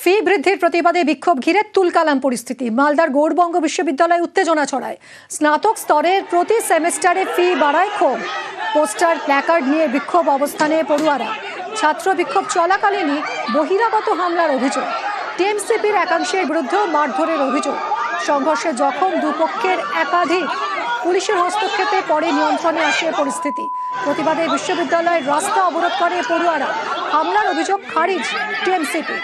ফি বৃদ্ধির প্রতিবাদে বিক্ষোভ ঘিরে তুলকালাম পরিস্থিতি। মালদার গৌড়বঙ্গ বিশ্ববিদ্যালয়ে উত্তেজনা ছড়ায়। স্নাতক স্তরের প্রতি সেমেস্টারে ফি বাড়ায় ক্ষোভ। পোস্টার প্ল্যাকার্ড নিয়ে বিক্ষোভ অবস্থানে পড়ুয়ারা। ছাত্র বিক্ষোভ চলাকালীনই বহিরাগত হামলার অভিযোগ। টিএমসিপির একাংশের বিরুদ্ধেও মারধরের অভিযোগ। সংঘর্ষে জখম দুপক্ষের একাধিক। পুলিশের হস্তক্ষেপে পরে নিয়ন্ত্রণে আসে পরিস্থিতি। প্রতিবাদে বিশ্ববিদ্যালয়ের রাস্তা অবরোধ করে পড়ুয়ারা। হামলার অভিযোগ খারিজ টিএমসিপি।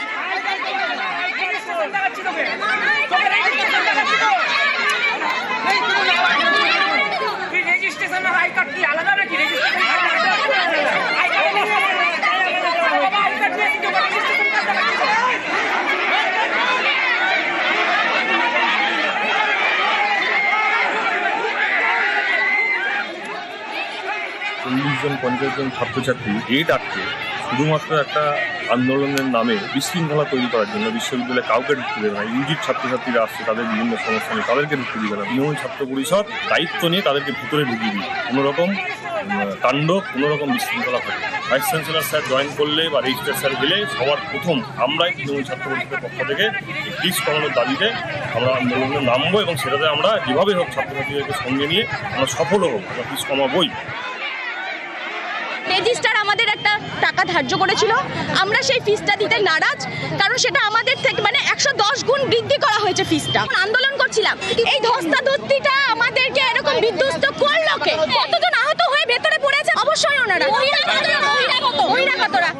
জন 50 জন ছাত্রছাত্রী গেট আটকে শুধুমাত্র একটা আন্দোলনের নামে বিশৃঙ্খলা তৈরি করার জন্য বিশ্ববিদ্যালয়ে কাউকে ঢুকতে দেবে না। ইউজির ছাত্রছাত্রীরা আসছে, তাদের বিভিন্ন সমস্যা নিয়ে তাদেরকে ঢুকতে দিবে না। তৃণমূল ছাত্র পরিষদ দায়িত্ব নিয়ে তাদেরকে ভিতরে ঢুকিয়ে দিই। কোনোরকম কাণ্ড, কোনোরকম বিশৃঙ্খলা হয়। ভাইস চ্যান্সেলর স্যার জয়েন করলে বা রেজিস্ট্রার স্যার গেলে সবার প্রথম আমরাই তৃণমূল ছাত্র পরিষদের পক্ষ থেকে ফিস কমানোর দাবিতে আমরা আন্দোলনে নামবো এবং সেটাতে আমরা যেভাবে হোক ছাত্রছাত্রীদেরকে সঙ্গে নিয়ে আমরা সফল হব। আমরা ফিস কমাবোই। রেজিস্ট্রার আমাদের একটা টাকা ধার্য করেছিল, আমরা সেই ফিসটা দিতে নারাজ, কারণ সেটা আমাদের থেকে 110 গুণ বৃদ্ধি করা হয়েছে ফিসটা। আন্দোলন করছিলাম, এই ধস্তাধস্তিটা আমাদেরকে এরকম বিধ্বস্ত করলো কে? কতজন আহত হয়ে ভেতরে পড়েছে? অবশ্যই ওনারা বহিরাগতরা।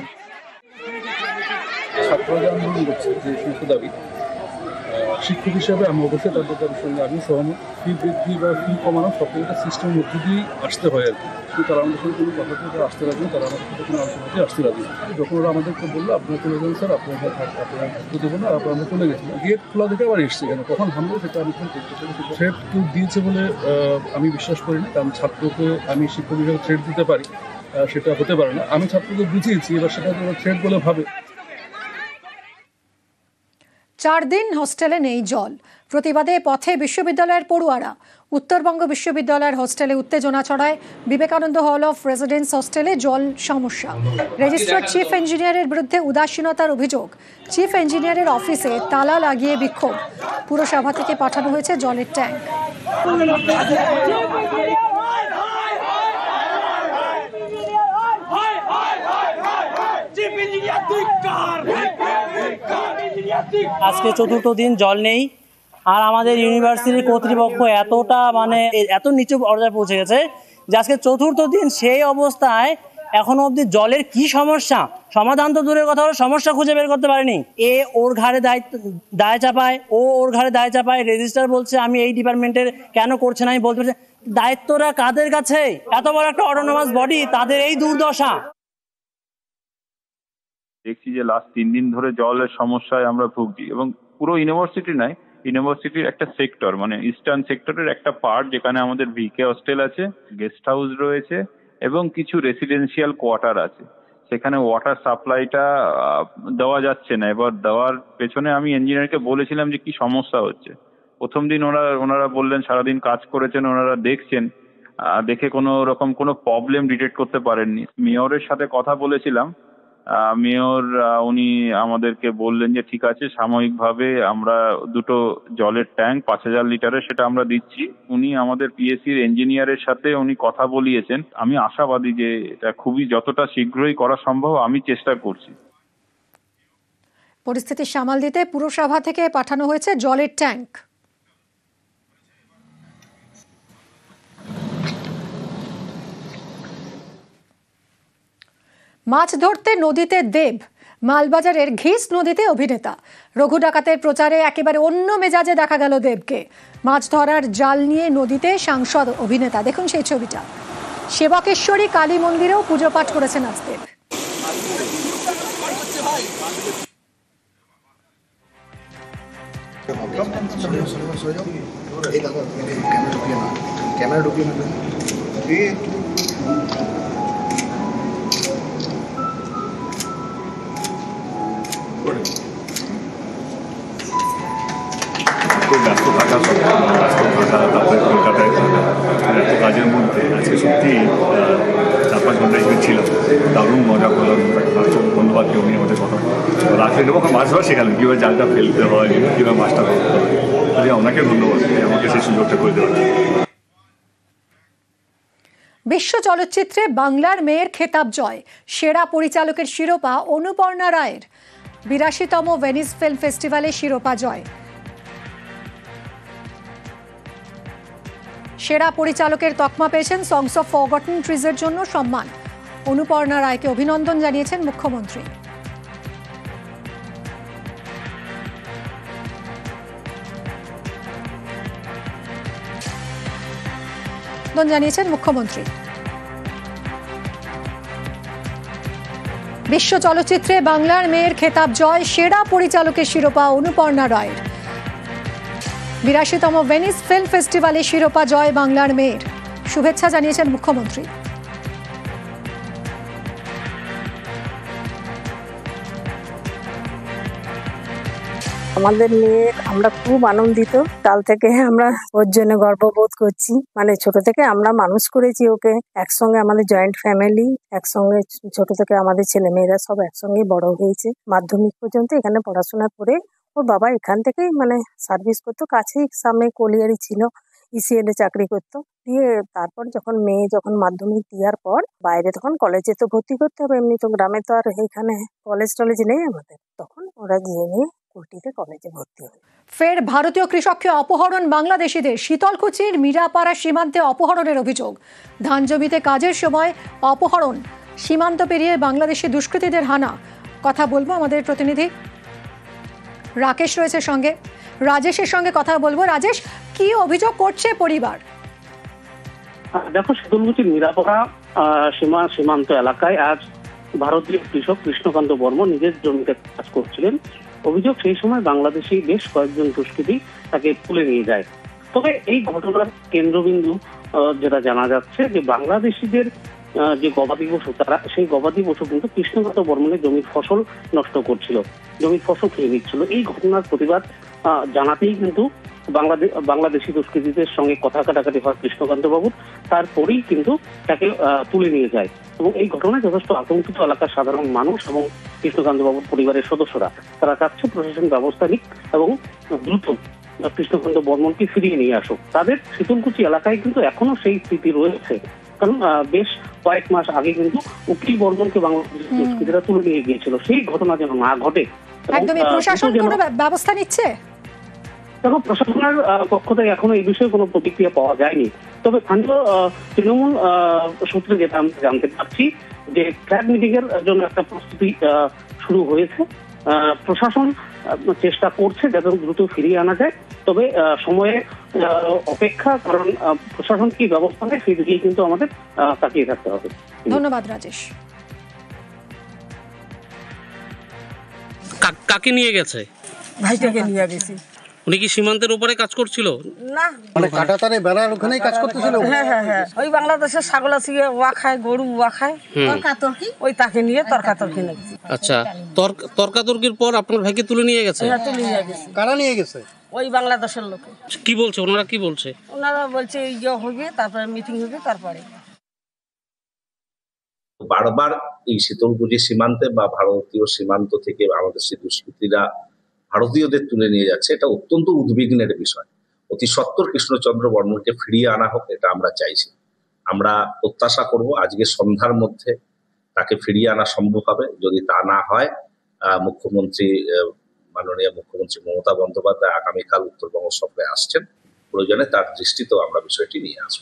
ছাত্ররা আন্দোলন করছে যে শিল্প দাবি, শিক্ষক হিসাবে আমি অবশ্যই তাদের দাবির সঙ্গে আমি সহমত। ফি বৃদ্ধি বা ফি কমানো সবটা সিস্টেমের মধ্যে দিয়েই আসতে হয় আর কি। কিন্তু তারা আমাদের সঙ্গে কোনো কথা থেকে আসতে রাজি, তারা আমাদের সাথে কোনো আলোচনাতে আসতে রাজি। যখন ওরা আমাদেরকে বললো আপনারা চলে যান স্যার, আপনারা থাকতে দেবো না, তারপর আমরা চলে গেছিলাম। গেট খোলা দেখে আবার এসছে, কেন কখন হামলে সেটা আমি করতে পারি। থ্রেট কেউ দিয়েছে বলে আমি বিশ্বাস করি না, কারণ ছাত্রকে আমি শিক্ষক হিসাবে থ্রেট দিতে পারি সেটা হতে পারে না। আমি ছাত্রকে বুঝিয়েছি, এবার সেটা থ্রেট বলে ভাবে। 4 দিন হোস্টেলে নেই জল। প্রতিবাদে পথে বিশ্ববিদ্যালয়ের পড়ুয়ারা। উত্তরবঙ্গ বিশ্ববিদ্যালয়ের হোস্টেলে উত্তেজনা ছড়ায়। বিবেকানন্দ হল অফ রেসিডেন্স হোস্টেলে জল সমস্যা। রেজিস্ট্রার চিফ ইঞ্জিনিয়ারের বিরুদ্ধে উদাসীনতার অভিযোগ। চিফ ইঞ্জিনিয়ারের অফিসে তালা লাগিয়ে বিক্ষোভ। পুরসভা থেকে পাঠানো হয়েছে জলের ট্যাঙ্ক। আজকে চতুর্থ দিন জল নেই, আর আমাদের ইউনিভার্সিটির কর্তৃপক্ষ এত নিচু পর্যায়ে পৌঁছে গেছে যে আজকে চতুর্থ দিন সেই অবস্থায় এখনো অবধি জলের কি সমস্যা, সমাধান তো দূরের কথা, সমস্যা খুঁজে বের করতে পারেনি। ওর ঘাড়ে দায় চাপায়, ওর ঘাড়ে দায় চাপায়। রেজিস্ট্রার বলছে আমি এই ডিপার্টমেন্টের কেন করছে না, আমি বলতে পারছি। দায়িত্বরা কাদের কাছে? এত বড় একটা অটোনমাস বডি, তাদের এই দুর্দশা। দেখছি যে লাস্ট 3 দিন ধরে জলের সমস্যায় আমরা ভুগছি, এবং পুরো ইউনিভার্সিটি নাই, ইউনিভার্সিটির একটা সেক্টর, ইস্টার্ন সেক্টরের একটা পার্ট, যেখানে আমাদের ভিকে হোস্টেল আছে, গেস্ট হাউস রয়েছে এবং কিছু রেসিডেন্সিয়াল কোয়ার্টার আছে। সেখানে ওয়াটার সাপ্লাইটা দেওয়া যাচ্ছে না। এবার দেওয়ার পেছনে আমি ইঞ্জিনিয়ারকে বলেছিলাম যে কি সমস্যা হচ্ছে। প্রথম দিন ওনারা বললেন সারাদিন কাজ করেছেন, ওনারা দেখছেন, দেখে কোনো রকম কোনো প্রবলেম ডিটেক্ট করতে পারেননি। মেয়রের সাথে কথা বলেছিলাম, মেয়র উনি আমাদেরকে বললেন যে ঠিক আছে, সাময়িকভাবে আমরা 2টো জলের ট্যাঙ্ক 5000 লিটারের সেটা আমরা দিচ্ছি। উনি আমাদের পিএসসির ইঞ্জিনিয়ারের সাথে উনি কথা বলিয়েছেন। আমি আশাবাদী যে এটা খুবই যতটা শীঘ্রই করা সম্ভব আমি চেষ্টা করছি। পরিস্থিতি সামাল দিতে পুরসভা থেকে পাঠানো হয়েছে জলের ট্যাঙ্ক। মাছ ধরতে নদীতে দেব। মালবাজারের ঘিস নদীতে অভিনেতা। রঘু ডাকাতের প্রচারে একেবারে অন্য মেজাজে দেখা গেল দেবকে। মাছ ধরার জাল নিয়ে নদীতে সাংসদ অভিনেতা। দেখুন সেই ছবিটা। সেবকেশ্বরী কালী মন্দিরেও পুজো পাঠ করেছেন আজ দেব। খুব ব্যস্ত থাকা তারপরে কলকাতায় থাকা, এত কাজের মধ্যে আজকে সত্যি 4-5 ঘন্টা এখানে ছিলাম, দারুণ মজা করলাম। ধন্যবাদ কেউ নিয়ে আমাদের কথা রাখলেন এবং মাছ ধরা শেখালেন, কীভাবে জালটা ফেলতে হয়, কীভাবে মাছটা ধরতে হয়। ওনাকে ধন্যবাদ আমাকে সেই সুযোগটা করে দেওয়ার। বিশ্ব চলচ্চিত্রে বাংলার মেয়ের খেতাব জয়, সেরা পরিচালকের শিরোপা অনুপর্ণা রায়ের। 82তম ভেনিস ফিল্ম ফেস্টিভ্যালে শিরোপা জয়। সেরা পরিচালকের তকমা পেয়েছেন সংস অফ ফরগটন ট্রিজের জন্য সম্মান। অনুপর্ণা রায়কে অভিনন্দন জানিয়েছেন মুখ্যমন্ত্রী। বিশ্ব চলচ্চিত্রে বাংলার মেয়ের খেতাব জয়, সেরা পরিচালকের শিরোপা অনুপর্ণা রায়ের। 82তম ভেনিস ফিল্ম ফেস্টিভ্যালে শিরোপা জয় বাংলার মেয়ের। শুভেচ্ছা জানিয়েছেন মুখ্যমন্ত্রী। আমাদের মেয়ে, আমরা খুব আনন্দিত। কাল থেকে আমরা ওর জন্য গর্ববোধ করছি। মানে ছোট থেকে আমরা মানুষ করেছি ওকে একসঙ্গে, আমাদের জয়েন্ট ফ্যামিলি, একসঙ্গে ছোট থেকে আমাদের ছেলেমেয়েরা সব একসঙ্গে বড় হয়েছে। মাধ্যমিক পর্যন্ত এখানে পড়াশোনা করে ওর বাবা এখান থেকেই মানে সার্ভিস করতো, কাছেই সামনে কলিয়ারি ছিল, ECL এ চাকরি করতো। দিয়ে তারপর মেয়ে যখন মাধ্যমিক দেওয়ার পর বাইরে, তখন কলেজে তো ভর্তি করতে হবে, এমনি তো গ্রামে তো আর এখানে কলেজ টলেজ নেই আমাদের, তখন ওরা গিয়ে নিয়ে কোটিতে কলেজে ভর্তি হয়। ফের ভারতীয় কৃষককে অপহরণ বাংলাদেশিদের। শীতলকুচির মিরাপাড়া সীমান্তে অপহরণের অভিযোগ। ধান জমিতে কাজের সময় অপহরণ, সীমান্ত পেরিয়ে বাংলাদেশি দুষ্কৃতীদের হানা। কথা বলবো আমাদের প্রতিনিধি রাকেশ রয়েছে সঙ্গে, রাজেশের সঙ্গে কথা বলবো। রাজেশ, কি অভিযোগ করছে পরিবার? দেখো, শীতলকুচির মিরাপাড়া সীমান্ত এলাকায় আজ ভারতীয় কৃষক কৃষ্ণকান্ত বর্মন নিজের জমিতে কাজ করছিলেন। অভিযোগ, সেই সময় বাংলাদেশি বেশ কয়েকজন দুষ্কৃতী তাকে তুলে নিয়ে যায়। তবে এই ঘটনার কেন্দ্রবিন্দু যেটা জানা যাচ্ছে যে বাংলাদেশিদের যে গবাদি পশু, তারা সেই গবাদি পশু কিন্তু কৃষ্ণকান্ত বর্মনের জমির ফসল নষ্ট করছিল, জমির ফসল খেয়ে নিচ্ছিল। এই ঘটনার প্রতিবাদ জানাতেই কিন্তু বাংলাদেশি দুষ্কৃতীদের সঙ্গে কথা কাটাকাটি হয় কৃষ্ণকান্ত বাবুর। তারপরেই কিন্তু তাকে তুলে নিয়ে যায় এবং এই ঘটনায় যথেষ্ট আতঙ্কিত এলাকার সাধারণ মানুষ এবং কৃষ্ণকান্ত বাবুর পরিবারের সদস্যরা। তারা চাচ্ছে প্রশাসন ব্যবস্থা নিক এবং দ্রুত কৃষ্ণকান্ত বর্মনকে ফিরিয়ে নিয়ে আসুক। তাদের শীতলকুচি এলাকায় কিন্তু এখনো সেই স্থিতি রয়েছে, কারণ বেশ কয়েক মাস আগে কিন্তু উকিল বর্মনকে বাংলাদেশের দুষ্কৃতীরা তুলে নিয়ে গিয়েছিল। সেই ঘটনা যেন না ঘটে। একদমই, প্রশাসন কোনো ব্যবস্থা নিচ্ছে? দেখো, প্রশাসনের পক্ষ থেকে এখনো এই বিষয়ে কোনো প্রতিক্রিয়া পাওয়া যায়নি। তবে স্থানীয় তৃণমূল সূত্রে যেটা আমরা জানতে পারছি যে ফ্ল্যাগ মিটিং এর জন্য একটা প্রস্তুতি শুরু হয়েছে। প্রশাসন চেষ্টা করছে যাতে দ্রুত ফিরিয়ে আনা যায়। তবে সময়ে অপেক্ষা, কারণ প্রশাসন কি ব্যবস্থা নেয় সেই দিকেই কিন্তু আমাদের তাকিয়ে থাকতে হবে। ধন্যবাদ রাজেশ। কাকে নিয়ে গেছে? ভাইটাকে নিয়ে গেছি। উনি কি সীমান্তের উপরে কাজ করছিল? না, মানে কাটাতারে বেড়ার ওখানেই কাজ করতেছিল। হ্যাঁ, ওই বাংলাদেশের ছাগল আছে, ওয়া খায়, গরু ওয়া খায়, তর্কাতর্কি, ওই তাকে নিয়ে তর্কাতর্কি নাকি। আচ্ছা, তর্কাতর্কির পর আপনার ভাইকে তুলে নিয়ে গেছে? তুলে নিয়ে গেছে। কারা নিয়ে গেছে? ওই বাংলাদেশের লোক। কি বলছে ওনারা? কি বলছে ওনারা? বলছে ইয়ে হবে, তারপরে মিটিং হবে, তারপরে। বারবার এই শীতলকুচি সীমান্তে বা ভারতীয় সীমান্ত থেকে আমাদের সেই দুষ্কৃতীরা ভারতীয়দের তুলে নিয়ে যাচ্ছে, এটা অত্যন্ত উদ্বিগ্নের বিষয়। অতি সত্বর কৃষ্ণচন্দ্র বর্মনকে ফিরিয়ে আনা হোক, এটা আমরা চাইছি। আমরা প্রত্যাশা করব আজকে সন্ধ্যার মধ্যে তাকে ফিরিয়ে আনা সম্ভব হবে। যদি তা না হয়, মাননীয় মুখ্যমন্ত্রী মমতা বন্দ্যোপাধ্যায় আগামীকাল উত্তরবঙ্গ সফরে আসছেন, প্রয়োজনে তার দৃষ্টিতেও আমরা বিষয়টি নিয়ে আসবো।